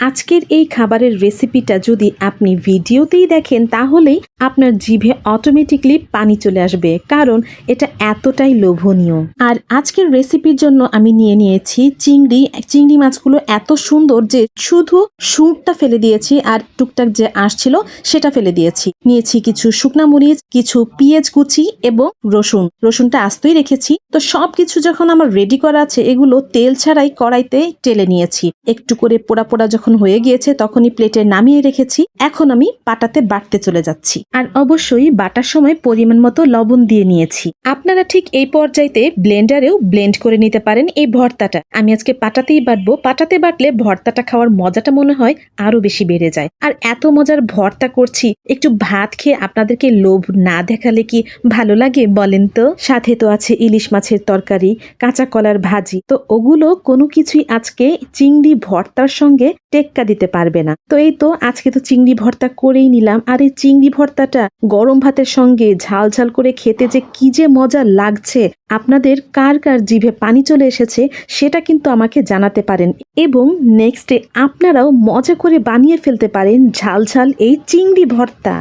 আজকের এই খাবারের রেসিপিটা যদি আপনি ভিডিওতেই দেখেন তাহলেই আপনার জিভে অটোমেটিকলি পানি চলে আসবে, কারণ এটা এতটাই লোভনীয়। আর আজকের রেসিপির জন্য আমি নিয়ে নিয়েছি চিংড়ি মাছগুলো এত সুন্দর যে শুধু সুরটা ফেলে দিয়েছি আর টুকটাক যে আসছিল সেটা ফেলে দিয়েছি। নিয়েছি কিছু শুকনা মরিচ, কিছু পেঁয়াজ কুচি এবং রসুনটা আস্তই রেখেছি। তো সবকিছু যখন আমার রেডি করা আছে, এগুলো তেল ছাড়াই কড়াইতে টেলে নিয়েছি। একটু করে পোড়া পোড়া যখন হয়ে গিয়েছে তখনই প্লেটে নামিয়ে রেখেছি। এখন আমি পাটাতে বাটতে চলে যাচ্ছি। আর অবশ্যই বাটার সময় পরিমাণ মতো লবণ দিয়ে নিয়েছি। আপনারা ঠিক এই পর্যায়েতে ব্লেন্ডারেও ব্লেন্ড করে নিতে পারেন এই ভর্তাটা। আমি আজকে পাটাতেই বাটবো। পাটাতে বাটলে ভর্তাটা খাওয়ার মজাটা মনে হয় আরো বেশি বেড়ে যায়। আর এত মজার ভর্তা করছি, একটু ভাত খেয়ে আপনাদেরকে লোভ না দেখালে কি ভালো লাগে বলেন তো? সাথে তো আছে ইলিশ মাছের তরকারি, কাঁচা কলার ভাজি। তো ওগুলো কোনো কিছুই আজকে চিংড়ি ভর্তার সঙ্গে টেক্কা দিতে পারবে না। তো এই তো আজকে তো চিংড়ি ভর্তা করেই নিলাম। আর এই চিংড়ি ভর্তাটা গরম ভাতের সঙ্গে ঝাল ঝাল করে খেতে যে কি যে মজা লাগছে, আপনাদের কার কার জিভে পানি চলে এসেছে সেটা কিন্তু আমাকে জানাতে পারেন। এবং নেক্সটে আপনারাও মজা করে বানিয়ে ফেলতে পারেন ঝাল ঝাল এই চিংড়ি ভর্তা।